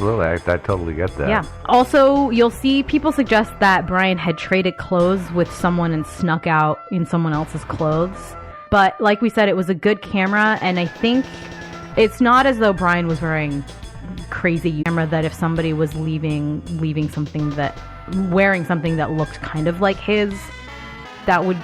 absolutely. I totally get that. Yeah. Also, you'll see people suggest that Brian had traded clothes with someone and snuck out in someone else's clothes. But like we said, it was a good camera, and I think it's not as though Brian was wearing crazy camera that if somebody was wearing something that looked kind of like his,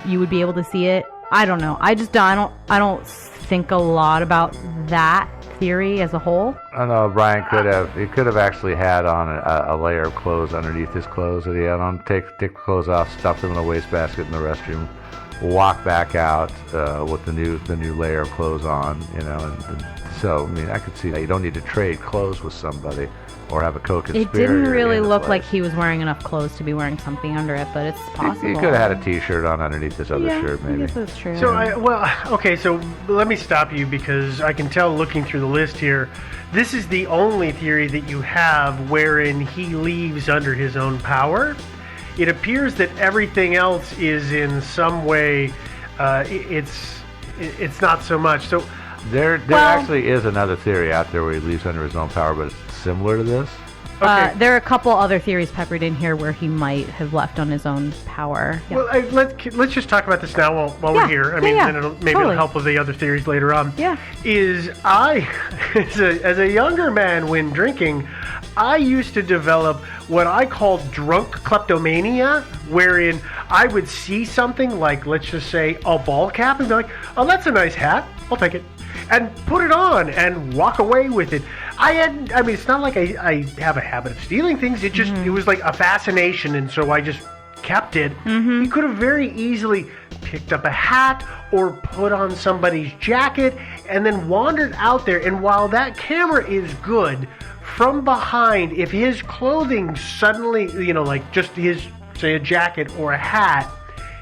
you would be able to see it. I don't know. I don't think a lot about that theory as a whole. I know Brian could have actually had on a layer of clothes underneath his clothes that he had on. Take the clothes off, stuff them in a wastebasket in the restroom, walk back out with the new layer of clothes on, and so I mean I could see that you don't need to trade clothes with somebody or have a co-conspirator. It didn't really look like he was wearing enough clothes to be wearing something under it, but it's possible. He could have had a T-shirt on underneath this other shirt, maybe. I guess that's true. So so let me stop you because I can tell looking through the list here, this is the only theory that you have wherein he leaves under his own power. It appears that everything else is in some way, it's not so much. So there actually is another theory out there where he leaves under his own power, but it's similar to this. Okay. There are a couple other theories peppered in here where he might have left on his own power. Yeah. Well, let's just talk about this now while we're here. I mean, then it'll help with the other theories later on. Yeah. As a younger man when drinking, I used to develop what I called drunk kleptomania, wherein I would see something like, let's just say, a ball cap and be like, oh, that's a nice hat. I'll take it. And put it on and walk away with it. It's not like I have a habit of stealing things. It just, it was like a fascination, and so I just kept it. Mm-hmm. He could have very easily picked up a hat or put on somebody's jacket and then wandered out there. And while that camera is good, from behind, if his clothing suddenly, like just his, say, a jacket or a hat,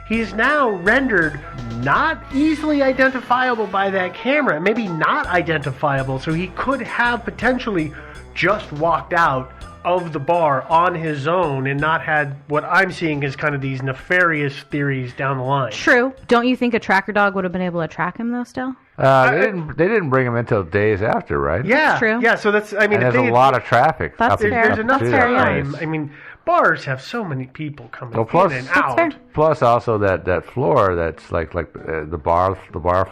he's now rendered not easily identifiable by that camera, maybe not identifiable, so he could have potentially just walked out of the bar on his own and not had what I'm seeing as kind of these nefarious theories down the line. True. Don't you think a tracker dog would have been able to track him, though, still? They didn't bring him until days after, right? Yeah. That's true. Yeah, so that's, and there's a lot of traffic. That's fair. There's enough That's fair, time. yeah. I mean, bars have so many people coming in and That's out. fair. Plus, also that floor that's like the bar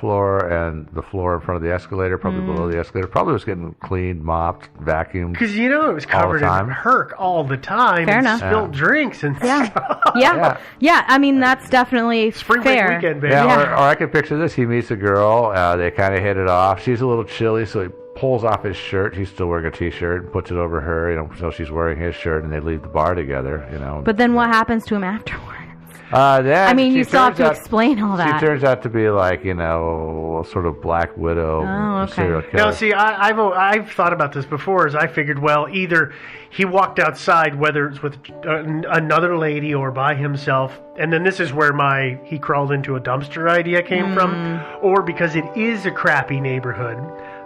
floor and the floor in front of the escalator, probably below the escalator, probably was getting cleaned, mopped, vacuumed. Because it was covered in herc all the time. Fair and enough. spilled drinks and stuff. Yeah. I mean, that's definitely Spring fair. break weekend, baby. Yeah, or I could picture this. He meets a girl. They kind of hit it off. She's a little chilly, so he pulls off his shirt. He's still wearing a T-shirt and puts it over her, so she's wearing his shirt, and they leave the bar together, But then what happens to him afterwards? You still have to explain all that. She turns out to be like, sort of Black Widow serial killer. Now, see, I've thought about this before, as I figured, well, either he walked outside, whether it's with another lady or by himself, and then this is where he crawled into a dumpster idea came from, or because it is a crappy neighborhood,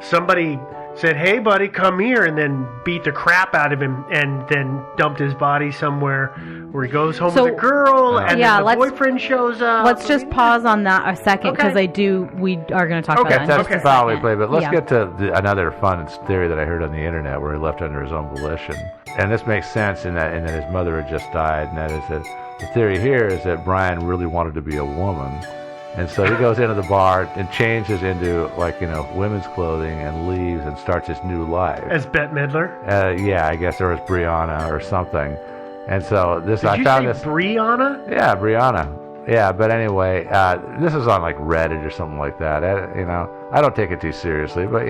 somebody said, hey, buddy, come here, and then beat the crap out of him and then dumped his body somewhere where he goes home with a girl and then the boyfriend shows up. Let's just pause on that a second because we are going to talk about that. That's probably play, but let's get to another fun theory that I heard on the internet where he left under his own volition. And this makes sense in that his mother had just died, and that is that the theory here is that Brian really wanted to be a woman. And so he goes into the bar and changes into, women's clothing and leaves and starts his new life. As Bette Midler? I guess, or as Brianna or something. And so this, Did you say Brianna? Yeah, Brianna. Yeah, but anyway, this is on Reddit or something like that. I don't take it too seriously, but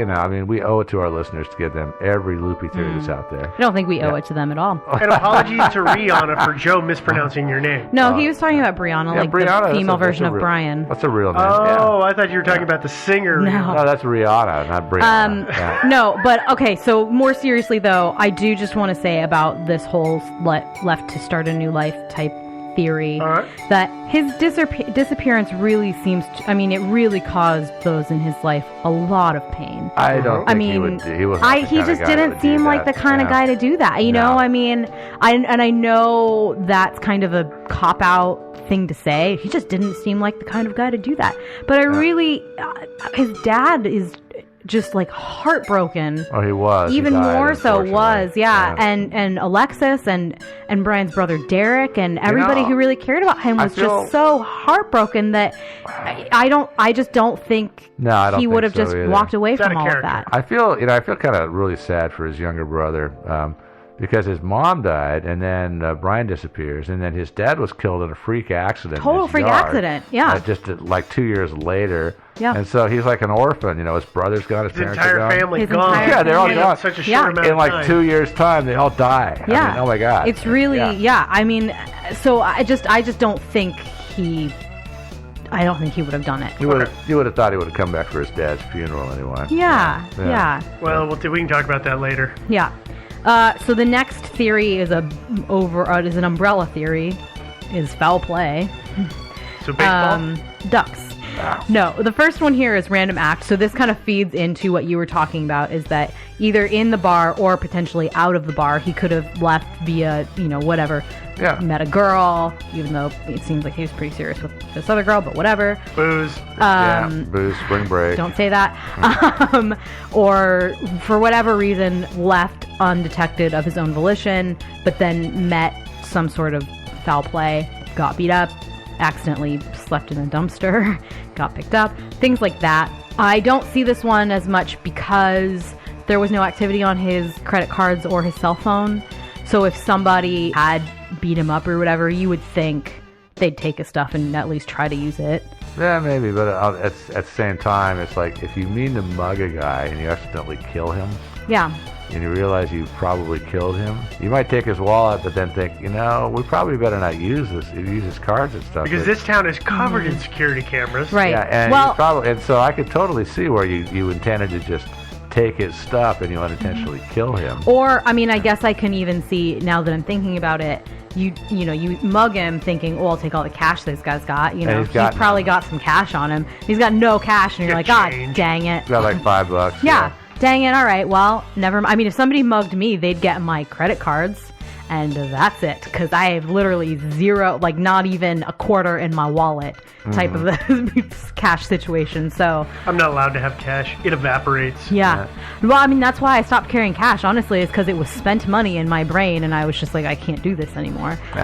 we owe it to our listeners to give them every loopy theory that's out there. I don't think we owe it to them at all. And apologies to Rihanna for Joe mispronouncing your name. No, he was talking about Brianna, Brianna, the female version of Brian. That's a real name. Oh, I thought you were talking about the singer. No, that's Rihanna, not Brianna. No, but okay, so more seriously though, I do just want to say about this whole left to start a new life type theory that his disappearance really seems to, it really caused those in his life a lot of pain. I don't think he would. He just didn't seem like the kind of guy to do that. I know that's kind of a cop out thing to say. He just didn't seem like the kind of guy to do that. But I really, his dad is just like heartbroken. Oh, he was. Even He died, more so unfortunately. was, yeah. And Alexis and Brian's brother Derek and everybody who really cared about him was just so heartbroken that I just don't think No, I don't he think would have so just either. walked away It's out from of all of character. that. I feel kind of really sad for his younger brother because his mom died, and then Brian disappears, and then his dad was killed in a freak accident. in Total his freak yard, accident, yeah. just like 2 years later. Yeah. And so he's like an orphan. You know, his brother's gone, his His parents entire are gone. family His gone. entire Yeah, they're all in gone. such a Yeah. short amount In of like time. 2 years' time, they all die. Yeah. I mean, oh my God. It's really, Yeah. I mean, so I just don't think he would have done it. You would have thought he would have come back for his dad's funeral anyway. Yeah. Well, we can talk about that later. Yeah. So the next theory is an umbrella theory, is foul play. So baseball. Ducks. No, the first one here is random act. So this kind of feeds into what you were talking about, is that either in the bar or potentially out of the bar, he could have left via, whatever. Yeah. Met a girl, even though it seems like he was pretty serious with this other girl, but whatever. Booze. Yeah, booze, spring break. Don't say that. Or for whatever reason, left undetected of his own volition, but then met some sort of foul play, got beat up, accidentally slept in a dumpster, got picked up, things like that. I don't see this one as much because there was no activity on his credit cards or his cell phone. So if somebody had beat him up or whatever, you would think they'd take his stuff and at least try to use it. Yeah, maybe, but at the same time, it's like if you mean to mug a guy and you accidentally kill him, Yeah. and you realize you probably killed him, you might take his wallet, but then think, we probably better not use his cards and stuff. Because this town is covered in security cameras. Right. Yeah, and Well, and so I could totally see where you intended to just take his stuff and you unintentionally kill him. or, I mean, I guess I can even see, now that I'm thinking about it, you mug him thinking, I'll take all the cash this guy's got. And he's probably got some cash on him. He's got no cash, and you're like, God change. dang it. Got like $5. Yeah, dang it. All right, well, never mind. I mean, if somebody mugged me, they'd get my credit cards, and that's it. Because I have literally zero, like not even a quarter in my wallet type of cash situation. So, I'm not allowed to have cash. It evaporates. yeah. Well, I mean, that's why I stopped carrying cash, honestly, is because it was spent money in my brain, and I was just like, I can't do this anymore. So,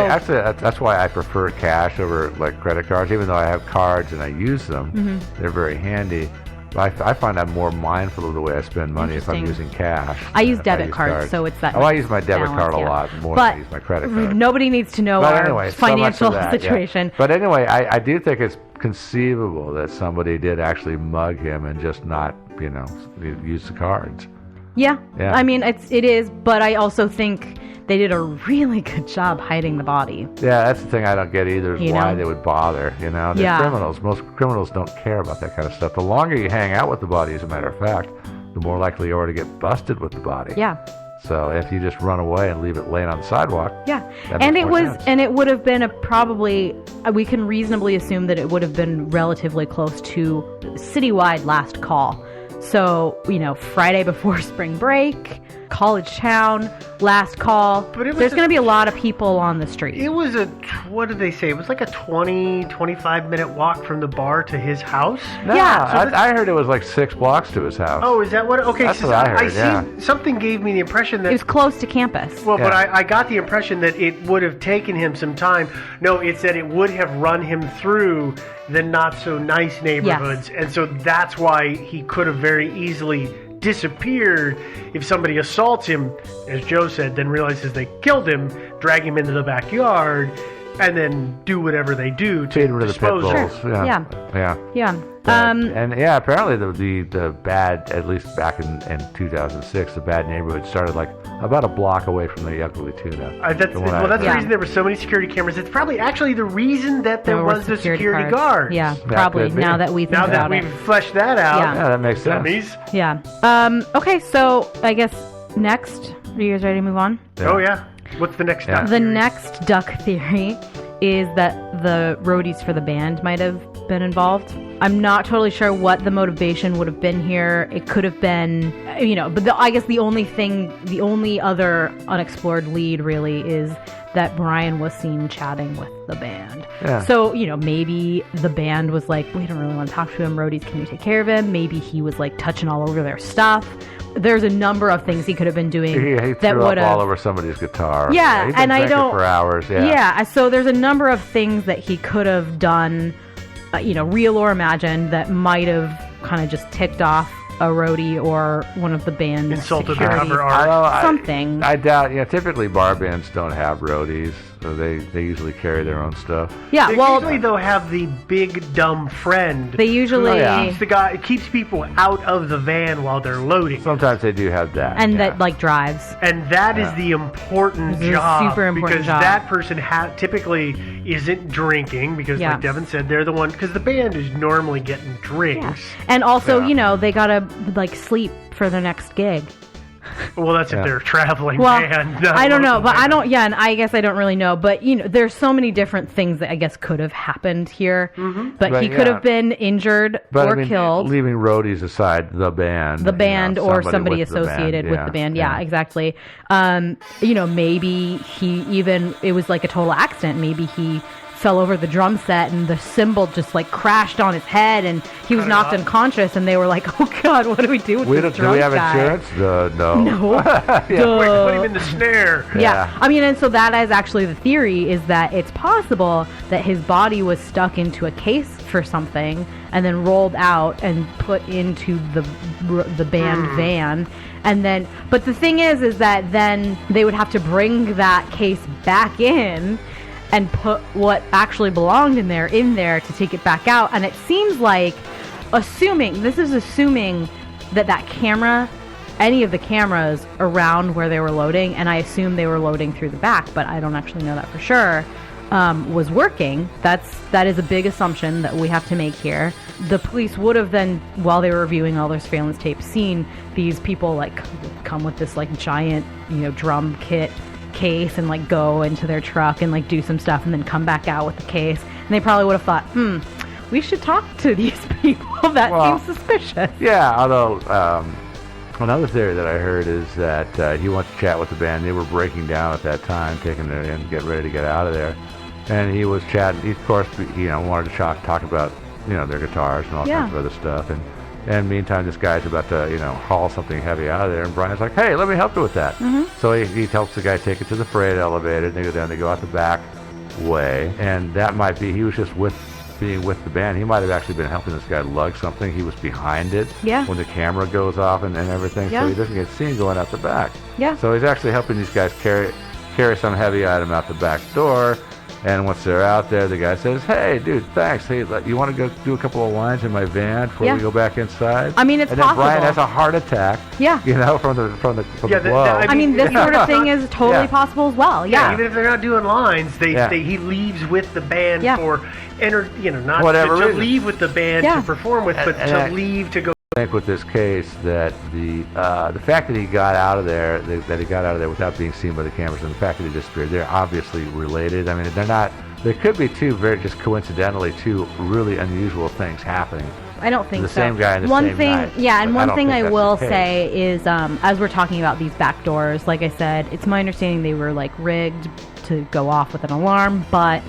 Actually, that's why I prefer cash over like credit cards, even though I have cards and I use them. They're very handy. But I find I'm more mindful of the way I spend money if I'm Interesting. using cash. I use than if debit cards, so it's that. I use my debit balance, card a yeah. lot more But than I use my credit card. Nobody needs to know But our anyway, so much financial for that, yeah. situation. But anyway, I do think it's conceivable that somebody did actually mug him and just not, use the cards. Yeah. Yeah. I mean, it is, but I also think they did a really good job hiding the body. Yeah, that's the thing I don't get either, is You why know? they would bother, They're Yeah. criminals. Most criminals don't care about that kind of stuff. The longer you hang out with the body, as a matter of fact, the more likely you are to get busted with the body. Yeah. So if you just run away and leave it laying on the sidewalk, Yeah. that And makes it more was, sense. and it would have been we can reasonably assume that it would have been relatively close to citywide last call. So, Friday before spring break, college town, last call. But it was There's going to be a lot of people on the street. It was what did they say? It was like a 25 minute walk from the bar to his house. No, Yeah. I heard it was like 6 blocks to his house. Oh, is that what? Okay, That's so what I heard, yeah. something gave me the impression that It was close to campus. Well, but Yeah. I got the impression that it would have taken him some time. No, it's that it would have run him through the not so nice neighborhoods. And so that's why he could have very easily disappeared if somebody assaults him, as Joe said, then realizes they killed him, drag him into the backyard, and then do whatever they do to Feed him to the pit dispose of him. bulls. Sure. Yeah. Yeah. Yeah. Yeah. And yeah, apparently the bad, at least back in 2006, the bad neighborhood started like about a block away from the Ugly Tuna. That's The one the Yeah. reason there were so many security cameras. It's probably actually the reason that there was the security guards. guard. Yeah, probably. could be. Now that we think Now that about we've it. fleshed that out, Yeah. Yeah, that makes sense. dummies. Yeah. Okay, so I guess next, are you guys ready to move on? Yeah. Oh yeah. What's the next Yeah. step? The next duck theory is that the roadies for the band might have been involved. I'm not totally sure what the motivation would have been here. It could have been, but I guess the only other unexplored lead really is that Brian was seen chatting with the band. Yeah. So, maybe the band was like, we don't really want to talk to him. Roadies, can you take care of him? Maybe he was like touching all over their stuff. There's a number of things he could have been doing He that threw would up all have. over somebody's guitar. Yeah, He'd been and I drinking don't. for hours. Yeah. Yeah, so there's a number of things that he could have done, real or imagined, that might have kind of just ticked off a roadie or one of the band's Insulted the security. cover art. Something. I doubt. Typically bar bands don't have roadies, so they usually carry their own stuff. Yeah, They well, usually though have the big dumb friend. they usually. Oh, yeah. Keeps the guy, it keeps people out of the van while they're loading. Sometimes they do have that. And yeah. that, like, drives. And that is Yeah. the important This is a job. super important because job. that person typically isn't drinking because, Yeah. like Devin said, they're the one, because the band is normally getting drinks. And also, Yeah. they gotta, like, sleep for their next gig. Well, that's Yeah. if they're a traveling Well, band. not I don't know, local but I band. don't. Yeah, and I guess I don't really know. But there's so many different things that I guess could have happened here. Mm-hmm. But Right, he could yeah. have been injured But or I mean, killed. leaving roadies aside, the band, Or somebody with the associated band, with the band. Yeah, exactly. Maybe it was like a total accident. Maybe he fell over the drum set and the cymbal just like crashed on his head and he was Cut it knocked off. unconscious and they were like, oh God, what do we do with We this don't, do drum we have guy? insurance? No. No. Quick, put him in the snare. Yeah. Yeah. I mean, and so that is actually the theory, is that it's possible that his body was stuck into a case for something and then rolled out and put into the band van. And then, but the thing is that then they would have to bring that case back in and put what actually belonged in there to take it back out. And it seems like, assuming that camera, any of the cameras around where they were loading, and I assume they were loading through the back, but I don't actually know that for sure, was working. That is a big assumption that we have to make here. The police would have then, while they were reviewing all their surveillance tapes, seen these people like come with this like giant, drum kit case and like go into their truck and like do some stuff and then come back out with the case. And they probably would have thought, we should talk to these people. That Well, seems suspicious. Yeah, although another theory that I heard is that he wants to chat with the band. They were breaking down at that time, taking it in, get ready to get out of there. And he was chatting. He, of course, wanted to talk about, their guitars and all kinds of other stuff. And meantime, this guy's about to, haul something heavy out of there. And Brian's like, hey, let me help you with that. Mm-hmm. So he helps the guy take it to the freight elevator. They go down, they go out the back way. And that might be, he was just being with the band. He might have actually been helping this guy lug something. He was behind it when the camera goes off and everything. Yeah. So he doesn't get seen going out the back. Yeah. So he's actually helping these guys carry some heavy item out the back door. And once they're out there, the guy says, hey, dude, thanks. Hey, you want to go do a couple of lines in my van before we go back inside? I mean, it's and then possible. Brian has a heart attack. Yeah. From the Yeah, blow. I mean, this sort of thing is totally Yeah. possible as well. Yeah, Yeah. even if they're not doing lines, Yeah. he leaves with the band Yeah. for, not Whatever to reason. leave with the band Yeah. to perform with, but And to I- leave to go. I think with this case that the fact that he got out of there, without being seen by the cameras, and the fact that he disappeared, they're obviously related. I mean, they're not. There could be two just coincidentally two really unusual things happening. I don't think The so. same guy in the one same thing, night. yeah, and But I one don't thing think I that's will the case. say is, as we're talking about these back doors, like I said, it's my understanding they were like rigged to go off with an alarm, but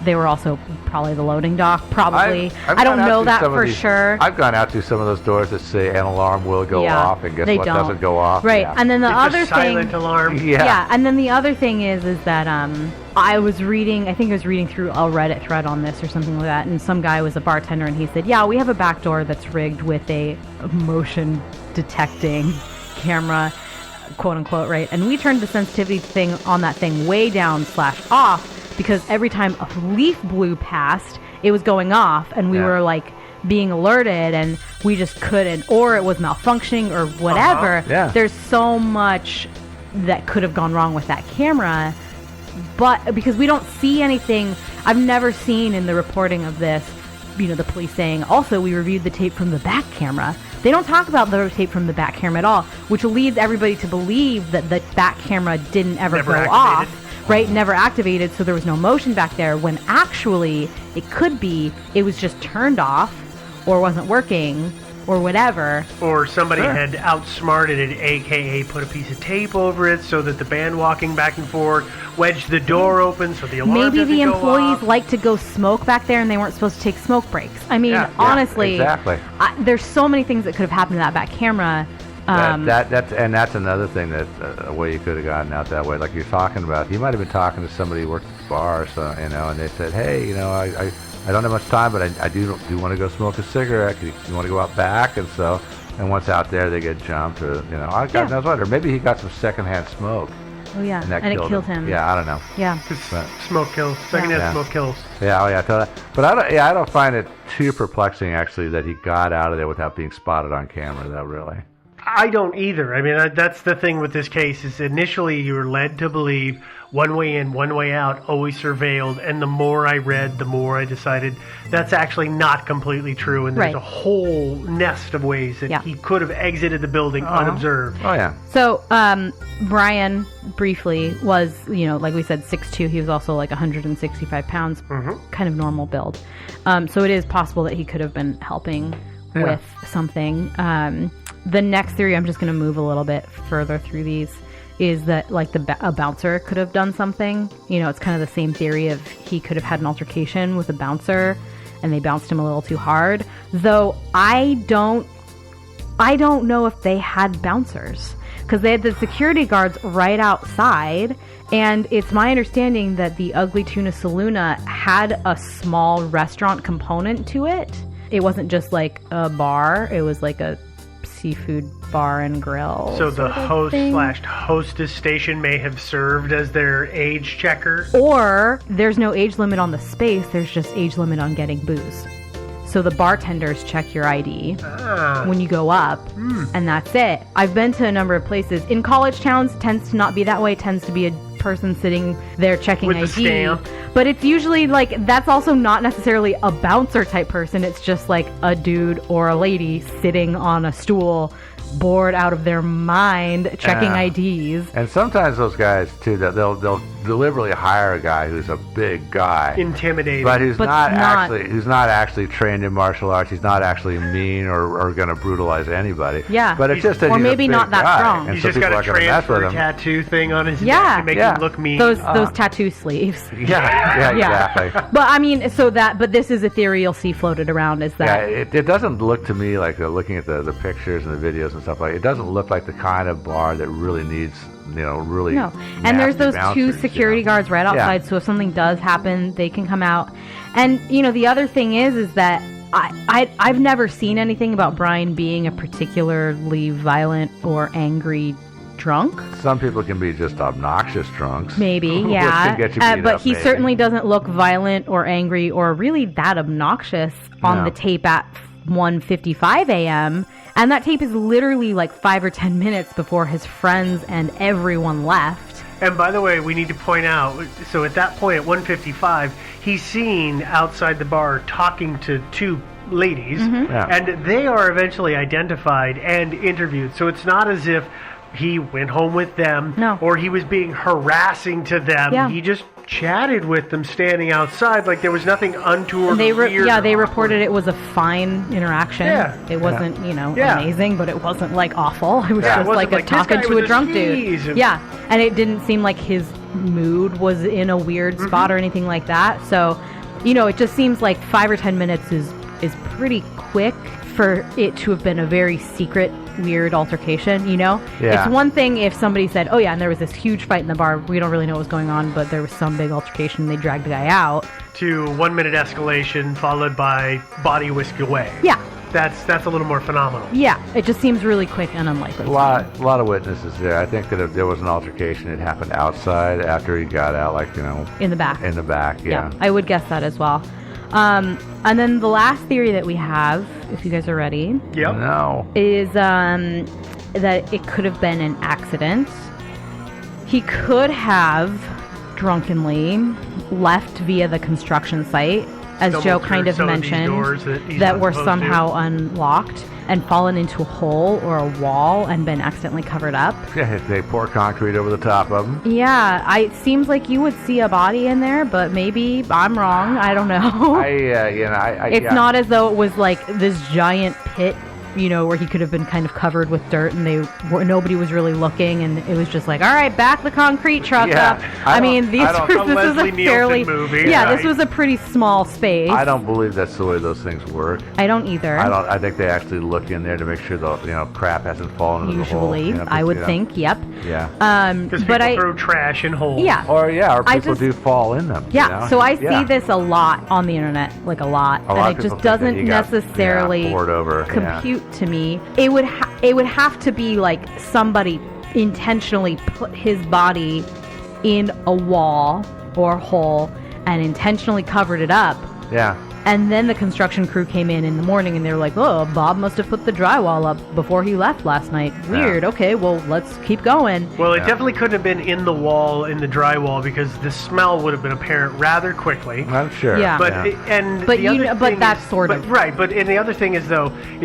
they were also probably the loading dock. Probably, I've I don't gone out know to that some of for these- sure. I've gone out to some of those doors that say an alarm will go off, and guess they what don't. doesn't go off? Right, Yeah. and then the It's other a silent thing. alarm. Yeah. And then the other thing is that I was reading through a Reddit thread on this or something like that, and some guy was a bartender, and he said, yeah, we have a back door that's rigged with a motion detecting camera, quote unquote, right? And we turned the sensitivity thing on that thing way down / off, because every time a leaf blew past, it was going off, and we were like being alerted, and we just couldn't, or it was malfunctioning or whatever. Yeah. There's so much that could have gone wrong with that camera, but because we don't see anything, I've never seen in the reporting of this, the police saying, also, we reviewed the tape from the back camera. They don't talk about the tape from the back camera at all, which leads everybody to believe that the back camera didn't ever Never go activated. off. Right, never activated, so there was no motion back there, when actually it could be it was just turned off, or wasn't working or whatever. Or somebody had outsmarted it, aka put a piece of tape over it so that the band walking back and forth wedged the door open so the alarm Maybe doesn't the go employees off. like to go smoke back there and they weren't supposed to take smoke breaks. I mean, Yeah, honestly, exactly. There's so many things that could have happened to that back camera. That's another thing that a way you could have gotten out that way. Like you're talking about, he might have been talking to somebody who worked at the bar, so and they said, hey, I don't have much time, but I do want to go smoke a cigarette. You want to go out back? And once out there, they get jumped, or God knows what. Or maybe he got some secondhand smoke. Oh yeah, And it killed him. Yeah, I don't know. Yeah. Smoke kills. Secondhand Yeah. smoke kills. Yeah, totally. But I don't find it too perplexing actually that he got out of there without being spotted on camera. Though, really. I don't either. I mean, that's the thing with this case is initially you were led to believe one way in, one way out, always surveilled. And the more I read, the more I decided that's actually not completely true. And there's Right. a whole nest of ways that he could have exited the building unobserved. Oh yeah. So, Brian briefly was, like we said, 6'2". He was also like 165 pounds, kind of normal build. So it is possible that he could have been helping with something. The next theory, I'm just going to move a little bit further through these, is that like a bouncer could have done something. It's kind of the same theory of he could have had an altercation with a bouncer and they bounced him a little too hard. Though I don't know if they had bouncers, because they had the security guards right outside. And it's my understanding that the Ugly Tuna Saloona had a small restaurant component to it. It wasn't just like a bar. It was like a seafood bar and grill. So the sort of host thing. / hostess station may have served as their age checker. Or there's no age limit on the space. There's just age limit on getting booze. So the bartenders check your ID when you go up, and that's it. I've been to a number of places. In college towns, it tends to not be that way. It tends to be a person sitting there checking With ID. the stamp. But it's usually like, that's also not necessarily a bouncer type person. It's just like a dude or a lady sitting on a stool, bored out of their mind, checking IDs. And sometimes those guys too, they'll deliberately hire a guy who's a big guy, Intimidating. but who's But not not- actually trained in martial arts. He's not actually mean or going to brutalize anybody. Yeah. But it's just that Or he's maybe a big not that guy, strong. and He's so just people got a are going to mess with transfer him. tattoo thing on his Yeah. neck to make Yeah. him look mean. Those tattoo sleeves. Yeah, exactly. But I mean, but this is a theory you'll see floated around, is Yeah, that it doesn't look to me like looking at the pictures and the videos and stuff like it doesn't look like the kind of bar that really needs really no. And there's nasty those two bouncers, security guards right outside, so if something does happen, they can come out. And the other thing is that I've never seen anything about Brian being a particularly violent or angry drunk. Some people can be just obnoxious drunks. Maybe, Which yeah. can get you beat But up, he maybe. certainly doesn't look violent or angry or really that obnoxious on No. the tape at 1:55 a.m. And that tape is literally like 5 or 10 minutes before his friends and everyone left. And by the way, we need to point out, so at that point at 1:55, he's seen outside the bar talking to two ladies, Yeah. and they are eventually identified and interviewed. So it's not as if he went home with them, No. or he was being harassing to them. Yeah. He just chatted with them standing outside like there was nothing untoward. And they weird, or they awkward. reported it was a fine interaction. Yeah. It wasn't, Yeah. amazing, but it wasn't like awful. It was Yeah, it just wasn't like a like, this talking guy to was a a drunk tease dude. and- Yeah. And it didn't seem like his mood was in a weird spot or anything like that. So, it just seems like 5 or 10 minutes is pretty quick for it to have been a very secret, weird altercation, Yeah. It's one thing if somebody said, oh yeah, and there was this huge fight in the bar, we don't really know what was going on, but there was some big altercation, they dragged the guy out. To 1 minute escalation followed by body whisked away. Yeah. That's a little more phenomenal. Yeah, it just seems really quick and unlikely. A lot of witnesses there. I think that if there was an altercation, it happened outside after he got out, like In the back. in the back. Yeah. I would guess that as well. And then the last theory that we have, if you guys are ready, Yep. No. is that it could have been an accident. He could have drunkenly left via the construction site as stumbled Joe through kind of some these mentioned, doors that he's that not were supposed to. somehow unlocked and fallen into a hole or a wall and been accidentally covered up. Yeah, they pour concrete over the top of them. Yeah, it seems like you would see a body in there, but maybe I'm wrong. I don't know. It's yeah. not as though it was like this giant pit, where he could have been kind of covered with dirt and nobody was really looking, and it was just like, all right, back the concrete truck Yeah, up. I mean, this A was a Leslie Nielsen fairly movie, yeah, right. this was a pretty small space. I don't believe that's the way those things work. I don't either. I think they actually look in there to make sure the crap hasn't fallen into the hole. Usually, I would think. Yep. Yeah. Because But people throw trash in holes. yeah. Or I people just- do fall in them. Yeah, so I Yeah. see this a lot on the internet, like a lot, A lot and of it people just think that doesn't you got, necessarily poured over. compute to me. It would have to be like somebody intentionally put his body in a wall or hole and intentionally covered it up. Yeah. And then the construction crew came in the morning and they were like, oh, Bob must have put the drywall up before he left last night. Weird. Yeah. Okay, well, let's keep going. Well, it Yeah. definitely couldn't have been in the wall, in the drywall, because the smell would have been apparent rather quickly. I'm sure. Yeah. But yeah. That's sort of right. But and the other thing is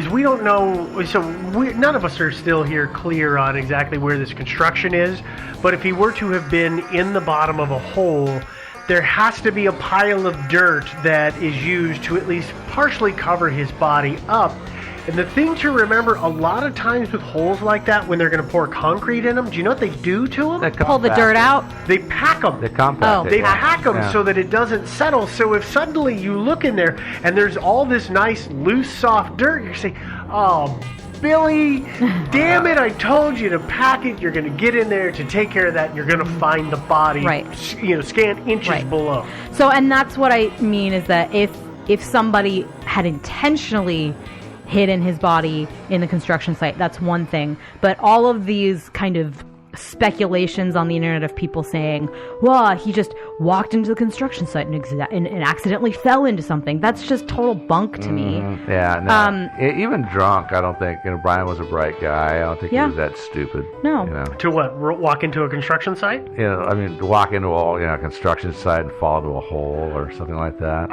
we don't know. So none of us are still here clear on exactly where this construction is. But if he were to have been in the bottom of a hole, there has to be a pile of dirt that is used to at least partially cover his body up. And the thing to remember, a lot of times with holes like that, when they're going to pour concrete in them, do you know what they do to them? They pull the compact dirt it. out. They pack them. They compact Oh. it. They yeah. pack them Yeah. so that it doesn't settle. So if suddenly you look in there and there's all this nice, loose, soft dirt, you're saying, oh, Billy, damn it, I told you to pack it. You're going to get in there to take care of that. And you're going to find the body, Right. scant inches Right. below. So, and that's what I mean is that if somebody had intentionally hidden his body in the construction site, that's one thing. But all of these kind of speculations on the internet of people saying, well, he just walked into the construction site and accidentally fell into something. That's just total bunk to me. Yeah, no. Even drunk, I don't think, Brian was a bright guy. I don't think Yeah. he was that stupid. No. To what? Walk into a construction site? To walk into a construction site and fall into a hole or something like that.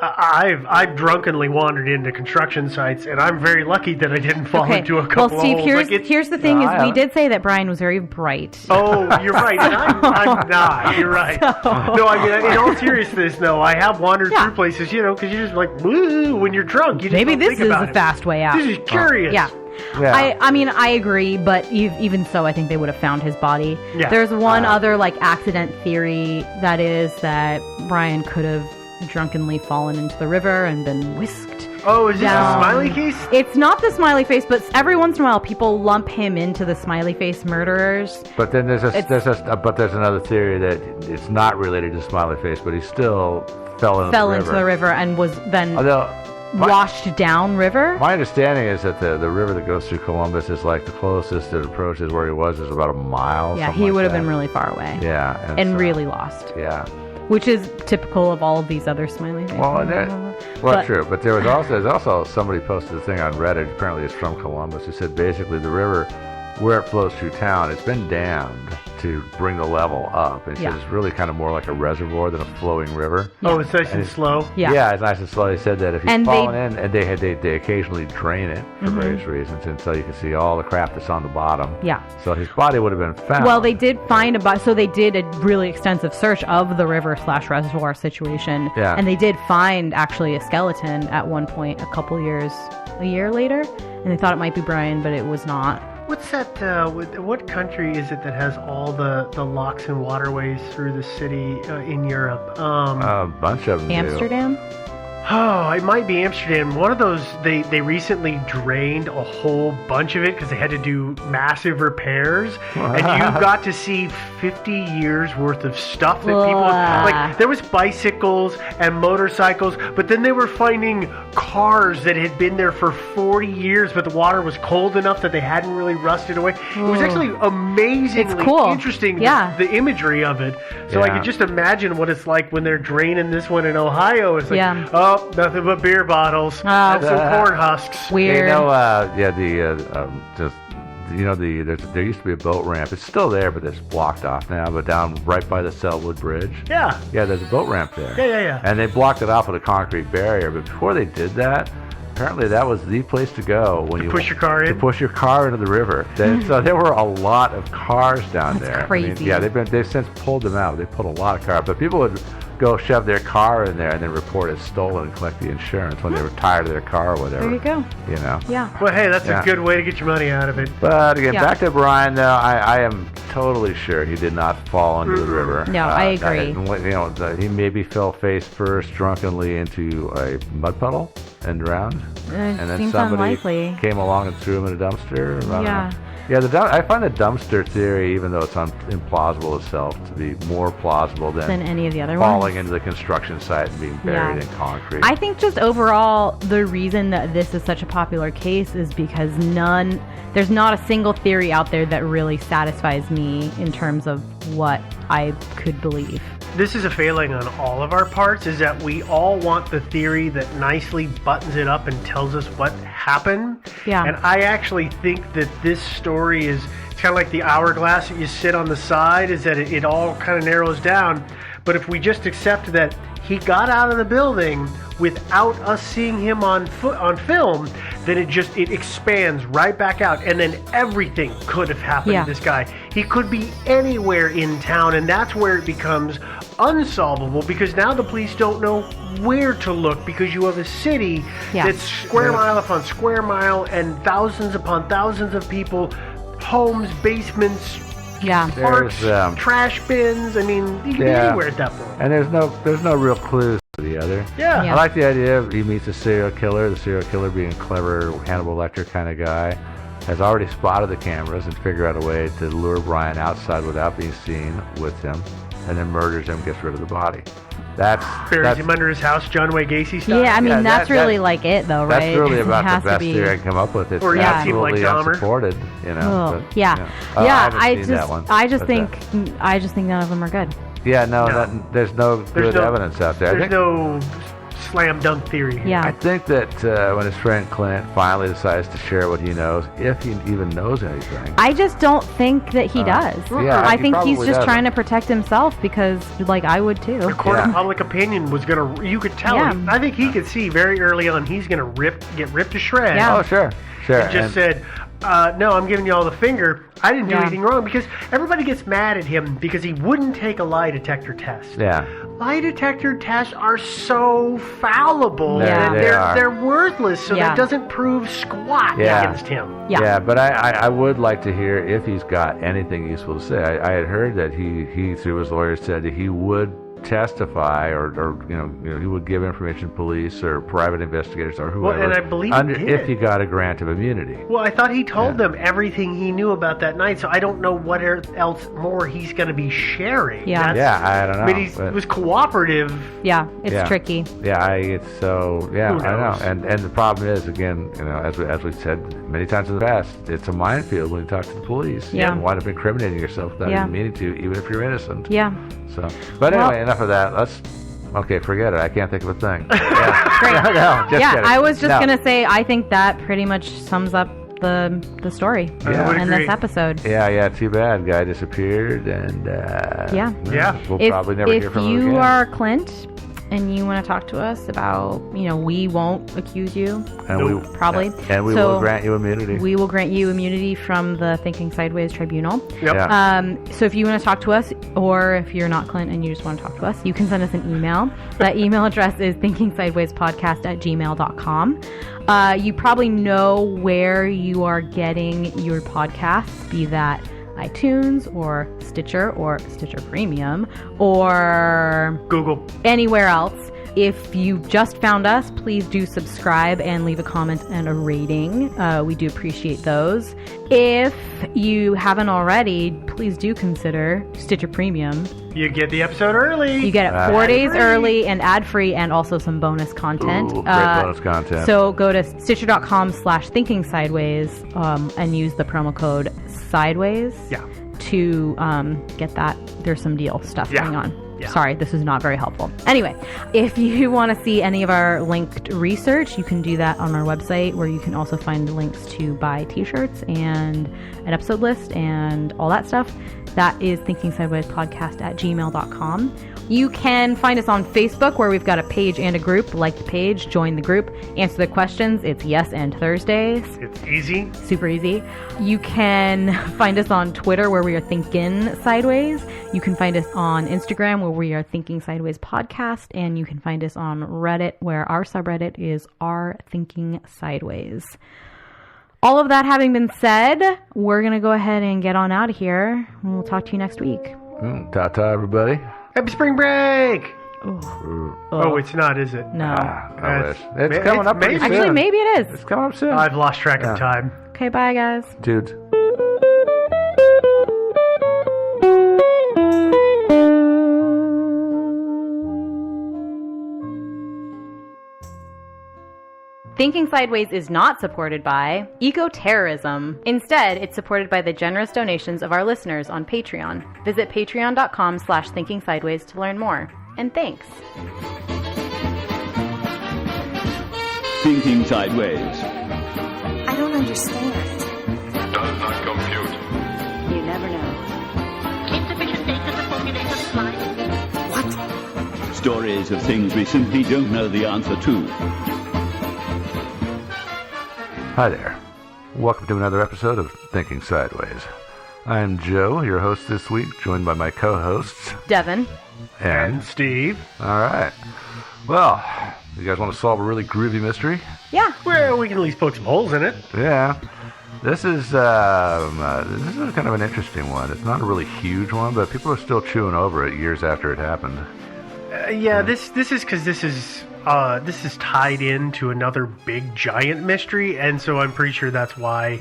I've drunkenly wandered into construction sites, and I'm very lucky that I didn't fall into a couple well, Steve, of holes. here's the thing: No, is I we haven't. did say that Brian was very bright. Oh, you're right. And I'm not. You're right. No, I mean, in all seriousness, no, I have wandered Yeah. through places, because you're just like, woo, when you're drunk. You just Maybe don't this think is about a it. fast way out. This is curious. Yeah. Yeah. I mean, I agree, but even so, I think they would have found his body. Yeah. There's one other accident theory that is that Brian could have drunkenly fallen into the river and been whisked. Oh, is this down. a smiley case? It's not the smiley face, but every once in a while, people lump him into the smiley face murderers. But then there's another theory that it's not related to Smiley Face, but he still fell into the river. And was then Although washed down river. my understanding is that the river that goes through Columbus is like the closest it approaches where he was is about a mile. Yeah, something he like would have that. been really far away. Yeah, And so- really lost, Yeah. which is typical of all of these other smiley faces. Well, true, but there's also somebody posted a thing on Reddit. Apparently, it's from Columbus. Who said basically the river, where it flows through town, it's been dammed to bring the level up. And Yeah. it's really kind of more like a reservoir than a flowing river. Oh, it's nice and slow. Yeah. It's nice and slow. They said that if he's And fallen in, and they occasionally drain it for Mm-hmm. various reasons, and so you can see all the crap that's on the bottom. Yeah. So his body would have been found. Well, they did find so they did a really extensive search of the river/reservoir situation. Yeah. And they did find actually a skeleton at one point a year later, and they thought it might be Brian, but it was not. What's that? What country is it that has all the locks and waterways through the city in Europe? a bunch of them do. Amsterdam? Oh, it might be Amsterdam. One of those, they recently drained a whole bunch of it because they had to do massive repairs. And you got to see 50 years worth of stuff that people... Like, there was bicycles and motorcycles, but then they were finding cars that had been there for 40 years, but the water was cold enough that they hadn't really rusted away. It was actually amazingly It's cool. interesting, Yeah. the imagery of it. So I Yeah. could just imagine what it's like when they're draining this one in Ohio. It's like, Yeah. oh, nothing but beer bottles and some corn husks. Weird. You know, there used to be a boat ramp. It's still there, but it's blocked off now. But down right by the Selwood Bridge. Yeah. Yeah, there's a boat ramp there. Yeah. And they blocked it off with a concrete barrier. But before they did that, apparently that was the place to go when you push your car in. To push your car into the river. So there were a lot of cars down That's there. crazy. They've since pulled them out. They put a lot of cars, but people would go shove their car in there and then report it stolen and collect the insurance when they were tired of their car or whatever. There you go. Yeah. Well, hey, that's a good way to get your money out of it. But again, back to Brian, though, I am totally sure he did not fall into the river. No, I agree. He maybe fell face first drunkenly into a mud puddle and drowned. And then seems somebody unlikely. came along and threw him in a dumpster. I don't Yeah. know. Yeah, I find the dumpster theory, even though it's implausible itself, to be more plausible than any of the other falling ones. into the construction site and being buried in concrete. I think just overall, the reason that this is such a popular case is because there's not a single theory out there that really satisfies me in terms of what I could believe. This is a failing on all of our parts, is that we all want the theory that nicely buttons it up and tells us what happened. Yeah. And I actually think that this story is kind of like the hourglass that you sit on the side, is that it all kind of narrows down. But if we just accept that he got out of the building without us seeing him on film, then it expands right back out, and then everything could have happened to this guy. He could be anywhere in town, and that's where it becomes unsolvable, because now the police don't know where to look, because you have a city that's square mile upon square mile and thousands upon thousands of people, homes, basements, parks, trash bins. I mean, you can be anywhere at that point. And there's no real clues to the other. Yeah. I like the idea of he meets a serial killer. The serial killer, being a clever Hannibal Lecter kind of guy, has already spotted the cameras and figured out a way to lure Brian outside without being seen with him, and then murders him, gets rid of the body. Buries him under his house, John Wayne Gacy style. Yeah, I mean, that's really like it, though, right? That's really about It has the to best be- theory I can come up with. It's Or absolutely like Dahmer. unsupported, Oh, but, yeah. I Yeah, haven't seen that one, I just but, think none of them are good. there's no good evidence out there. I There's think, no slam dunk theory here. Yeah. I think that when his friend Clint finally decides to share what he knows, if he even knows anything, I just don't think that he does. yeah, I he think he's probably just trying to doesn't. protect himself because, I would too. The court of public opinion was gonna. You could tell. Yeah. I think he could see very early on he's gonna get ripped to shreds. Yeah. oh sure. He just said, "No, I'm giving you all the finger. I didn't do anything wrong," because everybody gets mad at him because he wouldn't take a lie detector test. Yeah. Lie detector tests are so fallible Yeah. that they're worthless. So Yeah. that doesn't prove squat Yeah. against him. Yeah. But I would like to hear if he's got anything useful to say. I had heard that he through his lawyer said that he would testify or he would give information to police or private investigators or whoever. Well, and I believe he did. if he got a grant of immunity. Well, I thought he told them everything he knew about that night, so I don't know what else more he's going to be sharing. Yeah. Yeah, I don't know. But he was cooperative. Yeah, it's tricky. Yeah, I Who know. knows? And the problem is, again, as we said many times in the past, it's a minefield when you talk to the police. Yeah. You wind up incriminating yourself without even meaning to, even if you're innocent. Yeah. So, but Well- anyway, enough of that. Forget it. I can't think of a thing. Great. No, just Yeah, kidding. I was just No. going to say, I think that pretty much sums up the story I would in agree. this episode. Yeah, too bad. Guy disappeared, and Yeah. we'll If probably never hear from him you again. are Clint and you want to talk to us about, we won't accuse you, and probably. and we So will grant you immunity. we will grant you immunity from the Thinking Sideways Tribunal. Yep. Yeah. So if you want to talk to us, or if you're not Clint and you just want to talk to us, you can send us an email. That email address is thinkingsidewayspodcast@gmail.com. You probably know where you are getting your podcasts, be that iTunes or Stitcher Premium or Google. anywhere else. If you just found us, please do subscribe and leave a comment and a rating. We do appreciate those. If you haven't already, please do consider Stitcher Premium. You get the episode early. You get it 4 days Ad-free. early and ad-free, and also some bonus content. Ooh, great bonus content. So go to stitcher.com/thinkingsideways and use the promo code sideways Yeah. to get that. There's some deal stuff going on. Sorry, this is not very helpful. Anyway, if you want to see any of our linked research, you can do that on our website, where you can also find links to buy t-shirts and an episode list and all that stuff. That is thinkingsidewayspodcast@gmail.com. You can find us on Facebook, where we've got a page and a group. Like the page, join the group, answer the questions. It's Yes and Thursdays. It's easy. Super easy. You can find us on Twitter, where we are Thinking Sideways. You can find us on Instagram, where we are Thinking Sideways Podcast. And you can find us on Reddit, where our subreddit is r Thinking Sideways. All of that having been said, we're going to go ahead and get on out here. We'll talk to you next week. Ta-ta, everybody. Happy spring break! Ooh. Oh, it's not, is it? No. I wish. It's coming up pretty soon. Actually, maybe it is. It's coming up soon. I've lost track of time. Okay, bye, guys. Dudes. Thinking Sideways is not supported by eco-terrorism. Instead, it's supported by the generous donations of our listeners on Patreon. Visit patreon.com/thinkingsideways to learn more. And thanks. Thinking Sideways. I don't understand. Does not compute. You never know. Insufficient data to formulate a reply. What? Stories of things we simply don't know the answer to. Hi there. Welcome to another episode of Thinking Sideways. I'm Joe, your host this week, joined by my co-hosts, Devin. And Steve. All right. Well, you guys want to solve a really groovy mystery? Yeah. Well, we can at least poke some holes in it. Yeah. This is kind of an interesting one. It's not a really huge one, but people are still chewing over it years after it happened. This is because this is tied into another big giant mystery, and so I'm pretty sure that's why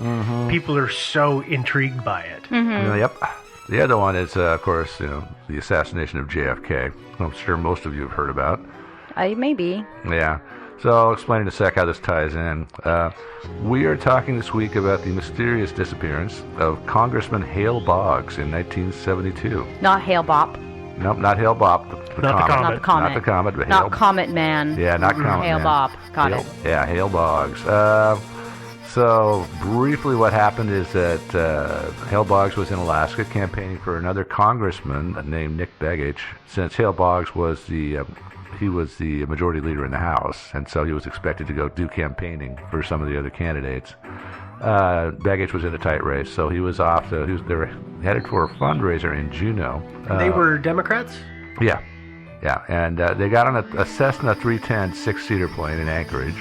people are so intrigued by it. Yep. The other one is, of course, the assassination of JFK. I'm sure most of you have heard about. Maybe. Yeah. So I'll explain in a sec how this ties in. We are talking this week about the mysterious disappearance of Congressman Hale Boggs in 1972. Not Hale Bop. Nope, not Hale Bop. Not the comet. Not the Comet. Not the Comet, but Not Hale. Comet Man. Yeah, not Comet Hale Man. Bop. Got Hale, it. Yeah, Hale Boggs. So briefly what happened is that Hale Boggs was in Alaska campaigning for another congressman named Nick Begich, since Hale Boggs was the majority leader in the House, and so he was expected to go do campaigning for some of the other candidates. Begich was in a tight race, so he was off. They were headed for a fundraiser in Juneau. They were Democrats? Yeah, and they got on a Cessna 310 six-seater plane in Anchorage,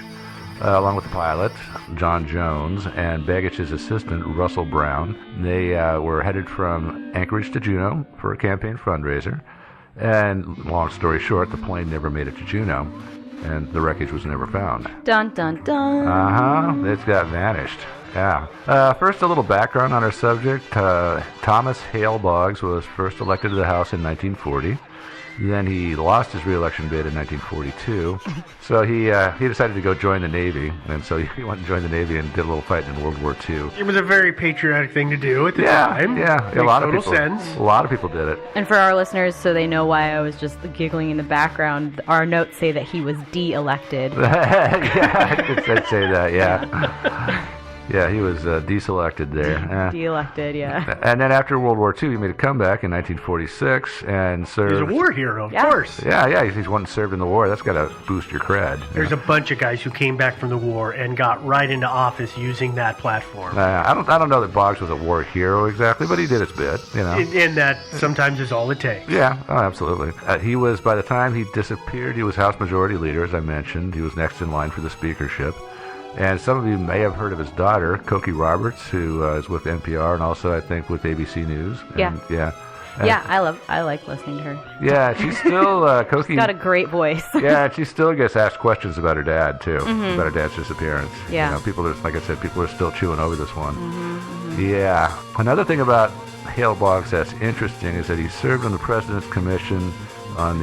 along with the pilot, John Jones, and Begich's assistant, Russell Brown. They were headed from Anchorage to Juneau for a campaign fundraiser, and long story short, the plane never made it to Juneau, and the wreckage was never found. Dun, dun, dun. It's got vanished. Yeah. First, a little background on our subject. Thomas Hale Boggs was first elected to the House in 1940. Then he lost his re-election bid in 1942. So he decided to go join the Navy, and so he went and joined the Navy and did a little fighting in World War II. It was a very patriotic thing to do at the time. Yeah, Makes a lot of total people. sense. A lot of people did it. And for our listeners, so they know why I was just giggling in the background, our notes say that he was de-elected. Yeah, I'd say that. Yeah. Yeah, he was deselected there. De-elected, yeah. And then after World War II, he made a comeback in 1946 and served. He's a war hero, of Yeah. course. Yeah, he's one that served in the war. That's got to boost your cred. There's a bunch of guys who came back from the war and got right into office using that platform. I don't know that Boggs was a war hero exactly, but he did his bit, And that sometimes is all it takes. Yeah, absolutely. He was, by the time he disappeared, he was House Majority Leader, as I mentioned. He was next in line for the speakership. And some of you may have heard of his daughter, Cokie Roberts, who is with NPR and also, I think, with ABC News. Yeah. And, yeah. Yeah, I like listening to her. Yeah, she's still, Cokie... She's got a great voice. Yeah, she still gets asked questions about her dad, too, about her dad's disappearance. Yeah. People are, like I said, people are still chewing over this one. Yeah. Another thing about Hale Boggs that's interesting is that he served on the President's Commission on